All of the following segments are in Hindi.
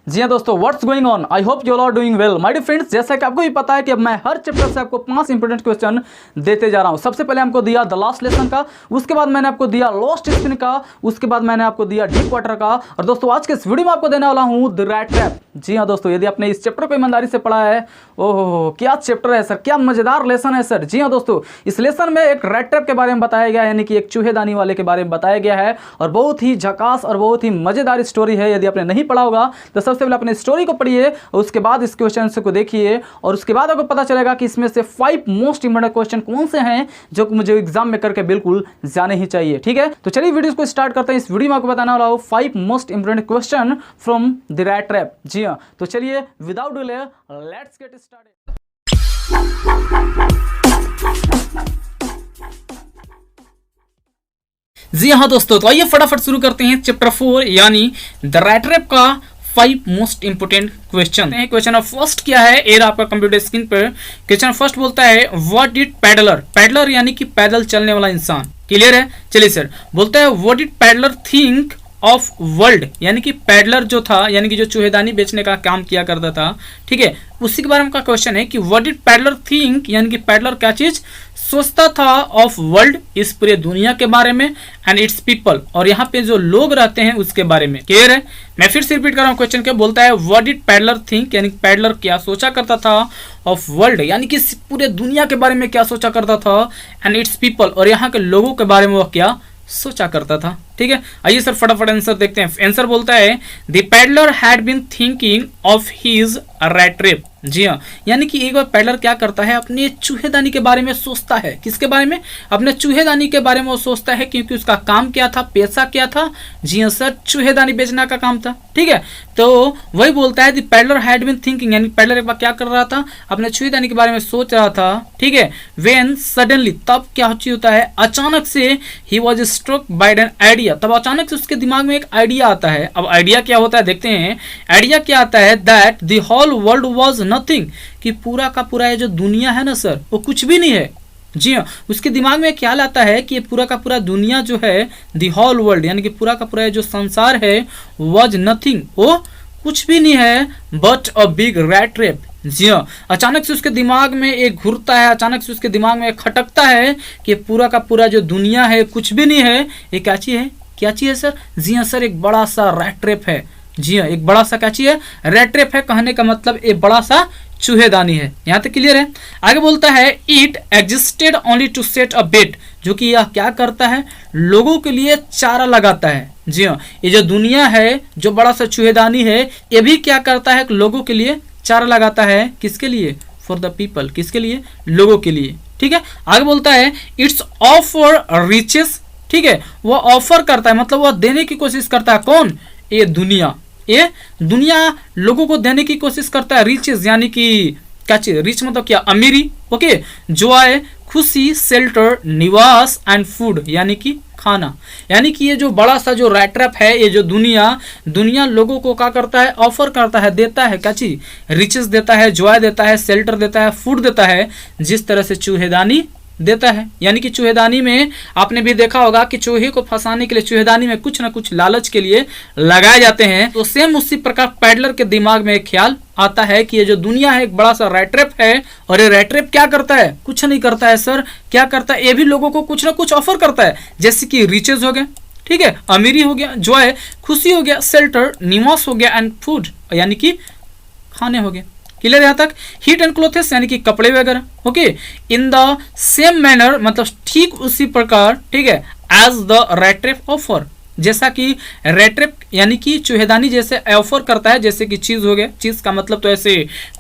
जी हाँ दोस्तों, what's going on, I hope you all are doing well my dear friends. जैसा कि आपको भी पता है कि अब मैं हर चैप्टर से आपको 5 इंपॉर्टेंट क्वेश्चन देते जा रहा हूँ। सबसे पहले हमको दिया द लास्ट लेसन का, उसके बाद मैंने आपको दिया लॉस्ट स्पिन का, उसके बाद मैंने आपको दिया डीप वाटर का, और दोस्तों आज के इस वीडियो में आपको देने वाला हूँ द रैट ट्रैप। जी हाँ दोस्तों, यदि आपने इस चैप्टर को ईमानदारी से पढ़ा है, ओहो क्या चैप्टर है सर, क्या मजेदार लेसन है सर। जी हाँ दोस्तों, इस लेसन में एक रैट ट्रैप के बारे में बताया गया है, यानी कि एक चूहेदानी वाले के बारे में बताया गया है, और बहुत ही झकास और बहुत ही मजेदार स्टोरी है। यदि आपने नहीं पढ़ा होगा तो सबसे पहले अपने स्टोरी को पढ़िए और उसके बाद इस क्वेश्चन को देखिए, और उसके बाद आपको पता चलेगा कि इसमें से 5 मोस्ट इंपोर्टेंट क्वेश्चन कौन से हैं जो मुझे एग्जाम में करके बिल्कुल जाने ही चाहिए। ठीक है, तो चलिए वीडियो को स्टार्ट करते हैं। इस वीडियो में आपको बताने वाला हूं 5 most important question from the rat trap. जी हाँ, तो चलिए without delay let's get started. जी हाँ दोस्तों, तो आइए फटाफट शुरू करते हैं चैप्टर 4 यानी द रैट ट्रैप का 5 most important question. Question first क्या है, एयर आपका कंप्यूटर स्क्रीन पर। क्वेश्चन फर्स्ट बोलता है व्हाट डिड पैडलर, पैडलर यानी कि पैदल चलने वाला इंसान। क्लियर है, चलिए सर। बोलता है what did peddler think of world, यानी कि पैडलर जो था, यानी कि जो चूहेदानी बेचने का काम किया करता था, ठीक है, उसी के बारे में का क्वेश्चन है कि व्हाट डिड पैडलर थिंक, यानी कि पैडलर क्या चीज सोचता था ऑफ वर्ल्ड, इस पूरे दुनिया के बारे में, एंड इट्स पीपल, और यहाँ पे जो लोग रहते हैं उसके बारे में। क्लियर है, मैं फिर से रिपीट कर रहा हूँ क्वेश्चन क्या बोलता है व्हाट डिड पैडलर थिंक, यानी पैडलर क्या सोचा करता था ऑफ वर्ल्ड, यानी कि पूरे दुनिया के बारे में क्या सोचा करता था, एंड इट्स पीपल, और यहाँ के लोगों के बारे में वह क्या सोचा करता था। ठीक है, आइए सर फटाफट आंसर देखते हैं। आंसर बोलता है the peddler had been thinking of his rat trap. जी हाँ, यानी कि एक बार पैडलर क्या करता है, अपने चूहेदानी के बारे में सोचता है। किसके बारे में? अपने चूहेदानी के बारे में वो सोचता है, क्योंकि उसका काम क्या था, पेशा क्या था? जी हाँ सर, चूहेदानी बेचना का काम था। ठीक है, तो वही बोलता है the peddler had been thinking, यानी पैडलर एक बार क्या कर रहा था, अपने चूहेदानी के बारे में सोच रहा था। ठीक है, व्हेन सडनली, तब क्या होता है, अचानक से ही was struck by an idea, तब अचानक से उसके दिमाग में एक आइडिया आता है। अब आइडिया क्या होता है देखते हैं। आइडिया क्या आता है, that the whole world was nothing, कि पूरा का पूरा ये जो दुनिया है ना सर, वो कुछ भी नहीं है। जी हाँ, उसके दिमाग में ख्याल आता है कि ये पूरा का पूरा दुनिया जो है, द होल वर्ल्ड, यानी कि पूरा का पूरा ये जो संसार है, वाज नथिंग, वो कुछ भी नहीं है, but a big rat trap. जी हाँ, अचानक से उसके दिमाग में एक घुरता है, अचानक से उसके दिमाग में एक खटकता है कि पूरा का पूरा जो दुनिया है कुछ भी नहीं है, ये क्या चीज है? क्या चीज है सर? जी हाँ सर, एक बड़ा सा रैट ट्रैप है। जी हाँ, एक बड़ा सा क्या चीज है? रैट ट्रैप है। कहने का मतलब एक बड़ा सा चूहेदानी है। यहाँ तक क्लियर है। आगे बोलता है it existed only to set a bait, जो कि यह क्या करता है, लोगों के लिए चारा लगाता है। जी हाँ, ये जो दुनिया है, जो बड़ा सा चूहेदानी है, ये भी क्या करता है, लोगों के लिए चारा लगाता है। किसके लिए? फॉर द पीपल, किसके लिए? लोगों के लिए। ठीक है, आगे बोलता है इट्स ऑफर रिचेस, ठीक है, वह ऑफर करता है, मतलब वह देने की कोशिश करता है। कौन? ये दुनिया, ये दुनिया लोगों को देने की कोशिश करता है। रिचेस यानी कि क्या चीज? रिच मतलब क्या? अमीरी। ओके, जॉय, खुशी, शेल्टर, निवास, एंड फूड, यानी कि खाना। यानी कि ये जो बड़ा सा जो रैट ट्रैप है, ये जो दुनिया लोगों को क्या करता है, ऑफर करता है, देता है। क्या चीज? रिचेस देता है, जॉय देता है, शेल्टर देता है, फूड देता है, जिस तरह से चूहेदानी देता है। यानी कि चूहेदानी में आपने भी देखा होगा कि चूहे को फंसाने के लिए चूहेदानी में कुछ ना कुछ लालच के लिए लगाए जाते हैं। तो सेम उसी प्रकार पैडलर के दिमाग में एक ख्याल आता है कि ये जो दुनिया है एक बड़ा सा रैट ट्रैप है, और ये रैट ट्रैप क्या करता है? कुछ नहीं करता है सर। क्या करता है? ये भी लोगों को कुछ ना कुछ ऑफर करता है, जैसे कि रिचेज हो गए, ठीक है, अमीरी हो गया, जॉय खुशी हो गया, शेल्टर निवास हो गया, एंड फूड यानी कि खाने हो गए। क्लियर यहाँ तक? हीट एंड क्लोथेस यानी कि कपड़े वगैरह। Okay, in the same manner, मतलब ठीक उसी प्रकार, ठीक है, as the rat trap offer, जैसा कि रैट ट्रैप यानी कि चूहेदानी जैसे ऑफर करता है, जैसे कि चीज हो गया, चीज का मतलब तो ऐसे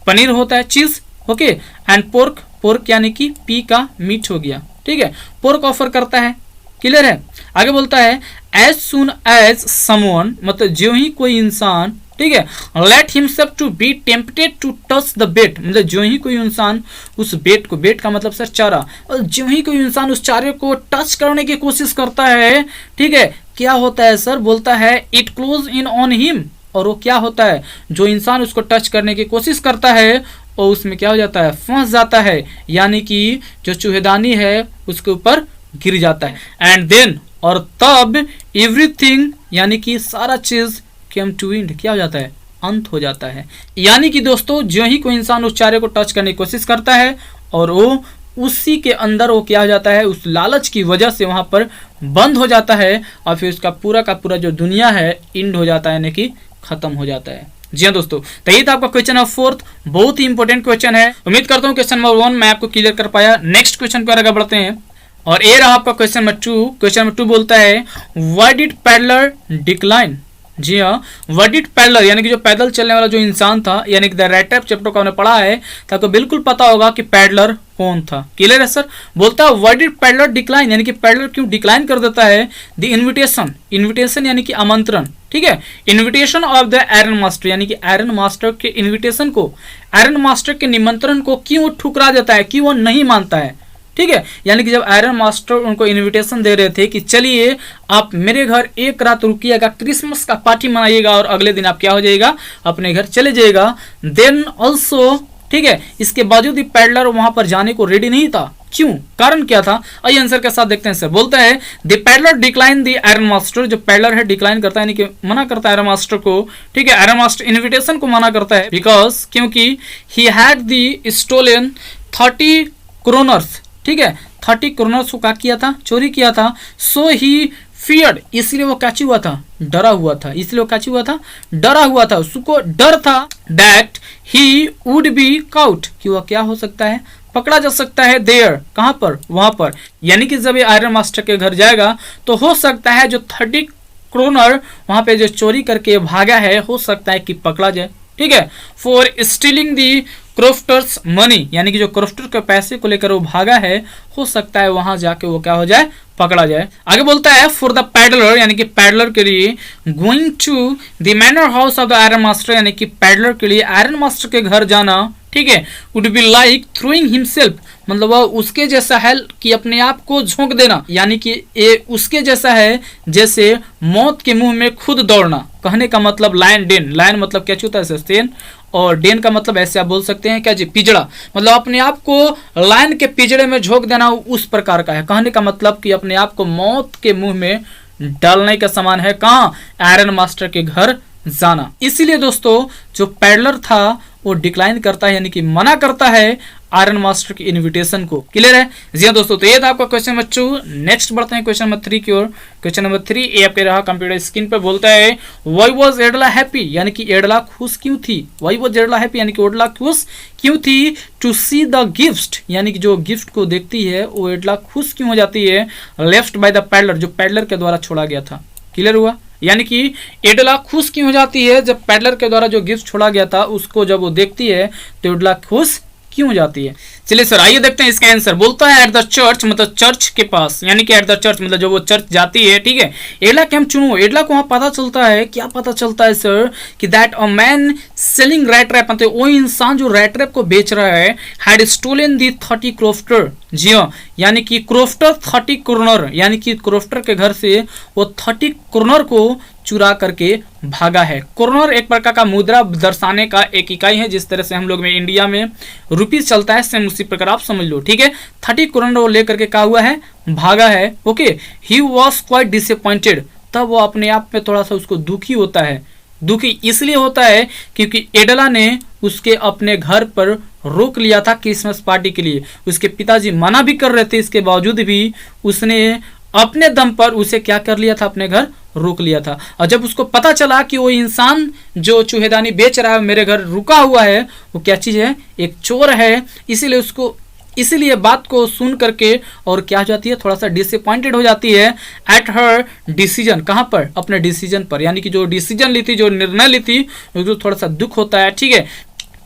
पनीर होता है, चीज। ओके, एंड पोर्क, पोर्क यानी कि पी का मीट हो गया, ठीक है, पोर्क ऑफर करता है। क्लियर है? आगे बोलता है एज सुन एज समवन, मतलब जो ही कोई इंसान, ठीक है, let himself to be tempted to touch the bait, मतलब जो ही कोई इंसान उस बेट को, बेट का मतलब सर चारा, और जो ही कोई इंसान उस चारे को टच करने की कोशिश करता है, ठीक है, क्या होता है सर? बोलता है it close in on him, और वो क्या होता है, जो इंसान उसको टच करने की कोशिश करता है और उसमें क्या हो जाता है, फंस जाता है, यानी कि जो चूहेदानी है उसके ऊपर गिर जाता है। एंड देन, और तब एवरीथिंग यानी कि सारा चीज केम टू एंड, क्या हो जाता है, अंत हो जाता है। यानी कि दोस्तों जो ही कोई इंसान उस चारे को टच करने की कोशिश करता है और वो उसी के अंदर वो क्या हो जाता है, उस लालच की वजह से वहां पर बंद हो जाता है और फिर उसका पूरा का पूरा जो दुनिया है इंड हो जाता है, यानी कि खत्म हो जाता है। जी हाँ दोस्तों, तो ये था आपका क्वेश्चन नंबर 4, बहुत ही इंपॉर्टेंट क्वेश्चन है। उम्मीद करता हूँ क्वेश्चन नंबर 1 मैं आपको क्लियर कर पाया। नेक्स्ट क्वेश्चन पर आगे बढ़ते हैं और ये रहा आपका क्वेश्चन नंबर 2। क्वेश्चन नंबर 2 बोलता है व्हाई डिड पैडलर डिक्लाइन। जी हाँ, व्हाई डिड पैडलर यानी कि जो पैदल चलने वाला जो इंसान था, यानी कि द रेट रैप चैप्टर को हमने पढ़ा है तो आपको बिल्कुल पता होगा कि पैडलर कौन था। क्लियर है सर? बोलता है व्हाई डिड पैडलर डिक्लाइन, यानी कि पैडलर क्यों डिक्लाइन कर देता है द इन्विटेशन। इन्विटेशन यानी कि आमंत्रण, ठीक है, invitation of the iron master, यानी कि आयरन मास्टर के इन्विटेशन को, आयरन मास्टर के निमंत्रण को क्यों ठुकरा देता है, क्यों वो नहीं मानता है। ठीक है, यानी कि जब आयरन मास्टर उनको इनविटेशन दे रहे थे कि चलिए आप मेरे घर एक रात रुकिएगा, क्रिसमस का पार्टी मनाइएगा और अगले दिन आप क्या हो जाएगा, अपने घर चले जाइएगा, देन ऑल्सो, ठीक है, इसके बावजूद भी पैडलर वहां पर जाने को रेडी नहीं था। क्यों, कारण क्या था? आइए आंसर के साथ देखते हैं सर। बोलता है the peddler decline the iron master, जो पैडलर है डिक्लाइन करता है यानी कि मना करता है आयरन मास्टर को, ठीक है, आयरन मास्टर इन्विटेशन को मना करता है बिकॉज, क्योंकि he had the stolen 30 kronors, ठीक है, 30 क्रोनर्स को क्या किया था, चोरी किया था। सो ही फियर्ड, इसलिए वो क्या हुआ था, डरा हुआ था, इसलिए वो क्या हुआ था, डरा हुआ था, उसको डर था that he would be cout, कि वह क्या हो सकता है, पकड़ा जा सकता है, देयर, कहां पर, वहां पर, यानी कि जब ये आयरन मास्टर के घर जाएगा तो हो सकता है जो 30 क्रोनर वहां पे जो चोरी करके भागा है, हो सकता है कि पकड़ा जाए। ठीक है, फॉर स्टीलिंग दी क्रोफ्टर्स मनी, यानी कि जो क्रोफ्टर के पैसे को लेकर वो भागा है, हो सकता है वहां जाके वो क्या हो जाए, पकड़ा जाए। आगे बोलता है फॉर द पैडलर, यानी कि पैडलर के लिए, going to the manor house of the iron master, यानी कि पैडलर के लिए आयरन मास्टर के घर जाना, ठीक है, would be like throwing himself, मतलब वह उसके जैसा है कि अपने आप को झोंक देना, यानी कि ये उसके जैसा है जैसे मौत के मुंह में खुद दौड़ना। कहने का मतलब लायन डेन, लायन मतलब क्या होता है सस्टेन, और डेन का मतलब ऐसे आप बोल सकते हैं क्या जी, पिजड़ा, मतलब अपने आप को लायन के पिजड़े में झोंक देना, उस प्रकार का है। कहने का मतलब कि अपने आप को मौत के मुंह में डालने का समान है। कहाँ, आयरन मास्टर के घर जाना। इसीलिए दोस्तों जो पैडलर था वो डिक्लाइन करता है, यानी कि मना करता है आयरन मास्टर की इनविटेशन को। क्लियर है? जी हाँ दोस्तों, तो ये था आपका क्वेश्चन नंबर 2। नेक्स्ट बढ़ते हैं क्वेश्चन नंबर 3 की ओर। क्वेश्चन नंबर 3 ये आपके रहा कंप्यूटर स्क्रीन पे, बोलता है वाई वॉज एडला हैप्पी, यानी कि एडला खुश क्यों थी। वाई वॉज एडला हैप्पी, यानी कि एडला खुश क्यों थी, टू सी द गिफ्ट, यानी कि जो गिफ्ट को देखती है वो एडला खुश क्यों हो जाती है, लेफ्ट बाय द पैडलर, जो पैडलर के द्वारा छोड़ा गया था। क्लियर हुआ? यानी कि एडला खुश क्यों हो जाती है, जब पैडलर के द्वारा जो गिफ्ट छोड़ा गया था उसको जब वो देखती है तो एडला खुश क्यों हो जाती है। चलिए सर आइए देखते हैं इसका आंसर। बोलता है एट द चर्च, मतलब चर्च के पास, यानी कि एट द चर्च मतलब जब वो चर्च जाती है, ठीक है, एडला क्या हम चुनो, एडला को वहां पता चलता है, क्या पता चलता है सर, कि that a man selling rat trap, मतलब वो इंसान जो रैट रैप को बेच रहा है, हैड स्टोलन दी 30 क्रोफ्टर। जी हाँ, यानी कि क्रोफ्टर 30 क्रोनर, यानी कि क्रोफ्टर के घर से वो 30 क्रोनर को चुरा करके भागा है। क्रोनर एक प्रकार का मुद्रा दर्शाने का एक इकाई है, जिस तरह से हम लोग में इंडिया में रुपीस चलता है, सेम उसी प्रकार आप समझ लो। ठीक है, 30 क्रोनर वो लेकर के क्या हुआ है, भागा है। Okay, he was quite disappointed, तब वो अपने आप में थोड़ा सा उसको दुखी होता है। दुखी इसलिए होता है क्योंकि एडला ने उसके अपने घर पर रोक लिया था क्रिसमस पार्टी के लिए। उसके पिताजी मना भी कर रहे थे, इसके बावजूद भी उसने अपने दम पर उसे क्या कर लिया था, अपने घर रोक लिया था। और जब उसको पता चला कि वो इंसान जो चूहेदानी बेच रहा है मेरे घर रुका हुआ है, वो क्या चीज है, एक चोर है, इसीलिए उसको, इसीलिए बात को सुन करके और क्या हो जाती है, थोड़ा सा डिसअपॉइंटेड हो जाती है एट हर डिसीजन। कहाँ पर, अपने डिसीजन पर, यानी कि जो डिसीजन ली थी, जो निर्णय ली थी, उसको थोड़ा सा दुख होता है। ठीक है,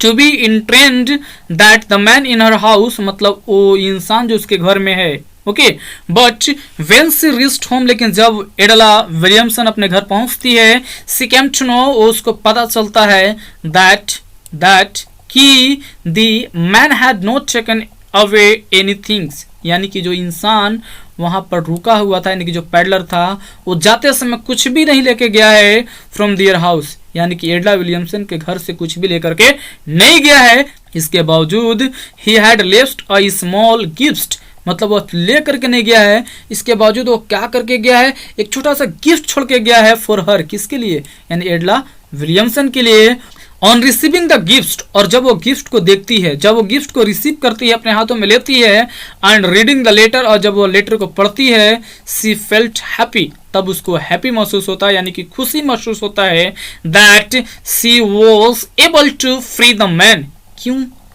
to be entranced that the man in her house, मतलब वो इंसान जो उसके घर में है। Okay, but when she rest home, लेकिन जब एडला विलियमसन अपने घर पहुंचती है, सी केम टू नो, उसको पता चलता है दैट कि the man had not taken away anythings, यानी कि जो इंसान वहां पर रुका हुआ था, यानी कि जो पैडलर था, वो जाते समय कुछ भी नहीं लेके गया है फ्रॉम दियर हाउस, यानी कि एडला विलियमसन के घर से कुछ भी लेकर के नहीं गया है। इसके बावजूद he had left a small gift, मतलब वो ले करके नहीं गया है, इसके बावजूद वो क्या करके गया है, एक छोटा सा गिफ्ट छोड़ के गया है फॉर हर, किसके लिए, यानी एडला विलियमसन के लिए ऑन रिसीविंग द गिफ्ट, और जब वो गिफ्ट को देखती है, जब वो गिफ्ट को रिसीव करती है, अपने हाथों में लेती है, एंड रीडिंग द लेटर, और जब वो लेटर को पढ़ती है, सी फेल्ट हैप्पी, तब उसको हैप्पी महसूस होता है, यानी कि खुशी महसूस होता है, that she was able to free the man.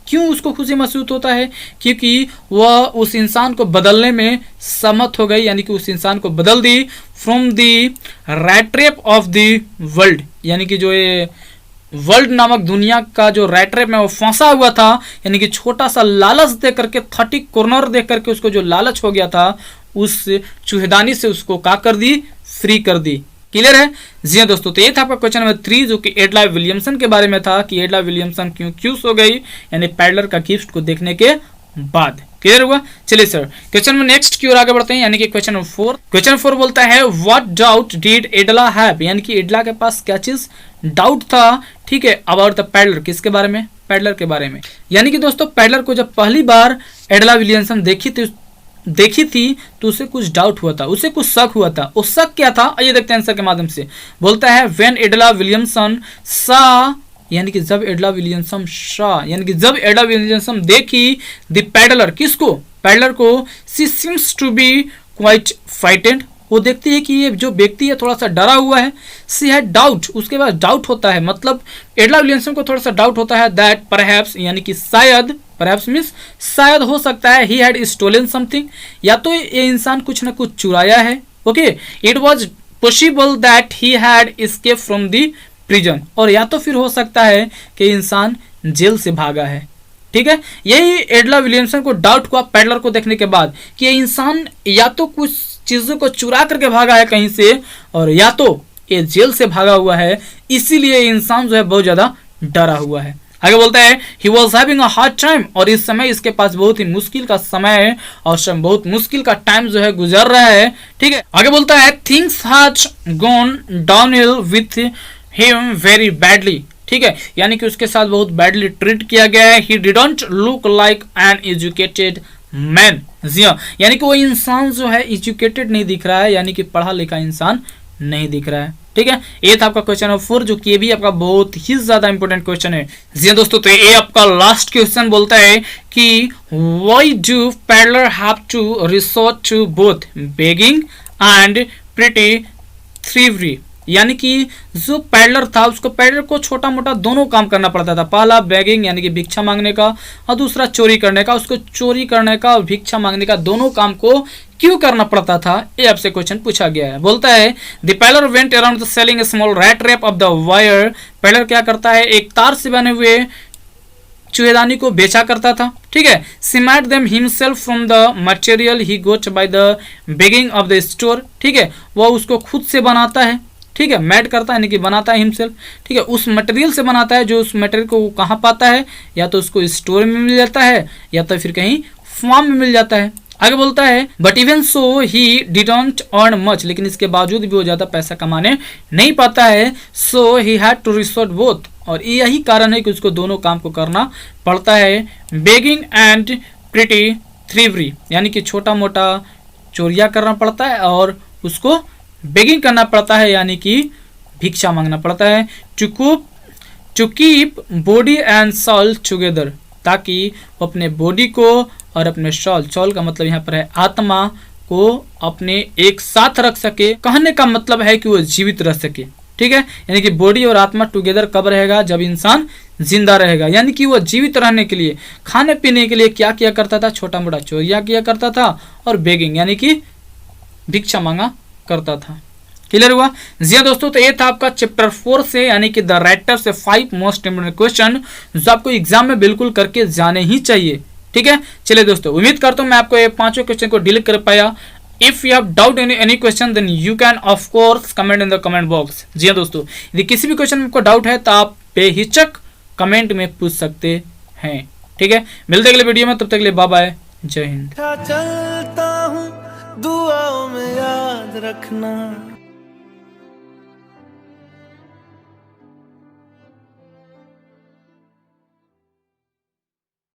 क्यों उसको खुशी महसूस होता है? क्योंकि वह उस इंसान को बदलने में सहमत हो गई, यानी कि उस इंसान को बदल दी, from the rat trap of the world, यानी कि जो ये वर्ल्ड नामक दुनिया का जो रैट रेप में वो फंसा हुआ था, यानी कि छोटा सा लालच दे करके, 30 कॉर्नर दे करके उसको जो लालच हो गया था, उस चूहेदानी से उसको क्या कर दी? फ्री कर दी। क्लियर है? जी हाँ दोस्तों, तो ये था आपका क्वेश्चन नंबर 3, जो कि एडला विलियमसन के बारे में था कि एडला विलियमसन क्यों सो गई, यानी पैडलर का गिफ्ट को देखने के बाद। क्लियर हुआ? चलिए सर, क्वेश्चन में नेक्स्ट की ओर आगे बढ़ते हैं, यानी कि क्वेश्चन नंबर 4। क्वेश्चन 4 बोलता है व्हाट डाउट डिड एडला हैव, यानी कि एडला के पास क्या चीज डाउट था, ठीक है, अबाउट द पैडलर, किसके बारे में? पैडलर के बारे में। यानी कि दोस्तों पैडलर को जब पहली बार एडला विलियमसन देखी थी तो उसे कुछ डाउट हुआ था, उसे कुछ शक हुआ था। उस शक क्या था, आइए देखते हैं आंसर के माध्यम से। बोलता है व्हेन एडला विलियमसन सा, यानी कि जब एडला विलियमसन सा, यानी कि जब एडला विलियमसन देखी द पैडलर, किसको? पैडलर को, she seems to be quite frightened, वो देखती है कि ये जो व्यक्ति है थोड़ा सा डरा हुआ है। सी हैड डाउट, उसके बाद डाउट होता है, मतलब एडला विलियमसन को थोड़ा सा डाउट होता है, दैट परहैप्स, यानी कि शायद, परहैप्स मीन्स शायद हो सकता है, ही हैड स्टोलन समथिंग, या तो ये इंसान कुछ ना कुछ चुराया है। Okay, it was possible that he had escape from the prison, और या तो फिर हो सकता है कि इंसान जेल से भागा है। ठीक है, यही एडला विलियमसन को डाउट हुआ पैडलर को देखने के बाद कि ये इंसान या तो कुछ चीजों को चुरा करके भागा है कहीं से, और या तो ये जेल से भागा हुआ है, इसीलिए इंसान जो है बहुत ज्यादा डरा हुआ है। आगे बोलता है he was having a hard time, और इस समय इसके पास बहुत ही मुश्किल का समय है, और बहुत मुश्किल का टाइम जो है गुजर रहा है। ठीक है, आगे बोलता है things had gone downhill with him very badly, ठीक है, यानी कि उसके साथ बहुत बैडली ट्रीट किया गया है। he didn't look like an educated man, जी हाँ, यानी कि वो इंसान जो है एजुकेटेड नहीं दिख रहा है, यानी कि पढ़ा लिखा इंसान नहीं दिख रहा है। ठीक है, ये था आपका क्वेश्चन नंबर 4, जो कि ये भी आपका बहुत ही ज्यादा इंपॉर्टेंट क्वेश्चन है। जी हाँ दोस्तों, तो ये आपका लास्ट क्वेश्चन बोलता है कि why do peddler have to resort to both begging and pretty thievery, यानी कि जो पैडलर था उसको, पैडलर को छोटा मोटा दोनों काम करना पड़ता था। पहला बेगिंग यानी कि भिक्षा मांगने का, और दूसरा चोरी करने का। उसको चोरी करने का और भिक्षा मांगने का दोनों काम को क्यों करना पड़ता था, ये आपसे क्वेश्चन पूछा गया है। बोलता है the peddler went around selling small rat trap of the wire, peddler क्या करता है, एक तार से बने हुए चूहेदानी को बेचा करता था। ठीक है, सिमाइट them himself from the material he got by the begging of the store, ठीक है, वह उसको खुद से बनाता है। ठीक है, मैड करता है यानी कि बनाता है हिमसेल्फ, ठीक है, उस मटेरियल से बनाता है, जो उस मटेरियल को कहाँ पाता है, या तो उसको स्टोर में मिल जाता है, या तो फिर कहीं फार्म में मिल जाता है। आगे बोलता है but even so he didn't earn much, लेकिन इसके बावजूद भी वो ज्यादा पैसा कमाने नहीं पाता है। So he had to resort both, और यही कारण है कि उसको दोनों काम को करना पड़ता है, बेगिंग एंड प्रिटी थ्रीवरी, यानी कि छोटा मोटा चोरिया करना पड़ता है और उसको बेगिंग करना पड़ता है, यानी कि भिक्षा मांगना पड़ता है। To keep body and soul together, ताकि वो अपने बॉडी को और अपने सोल का मतलब यहाँ पर है आत्मा को अपने एक साथ रख सके। कहने का मतलब है कि वो जीवित रह सके। ठीक है, यानी कि बॉडी और आत्मा टुगेदर कब रहेगा, जब इंसान जिंदा रहेगा। यानी कि वो जीवित रहने के लिए, खाने पीने के लिए क्या किया करता था, छोटा मोटा चोरिया किया करता था, और बेगिंग यानी कि भिक्षा मांगा करता था। क्लियर हुआ? जी हाँ दोस्तों, तो ये था आपका चैप्टर 4 से, यानी कि द राइटर से 5 मोस्ट इंपोर्टेंट क्वेश्चन जो आपको एग्जाम में बिल्कुल करके जाने ही चाहिए। ठीक है, चलिए दोस्तों, उम्मीद करता हूँ मैं आपको ये 5 क्वेश्चन को डील कर पाया। If you have doubt any question then you can of course comment in the comment box. जी हाँ दोस्तों, यदि किसी भी क्वेश्चन में आपको डाउट है तो आप बेहिचक कमेंट में पूछ सकते हैं। ठीक है, मिलते अगले वीडियो में, तब तक के लिए बाय बाय, जय हिंद। चलता हूँ दुआओं में याद रखना।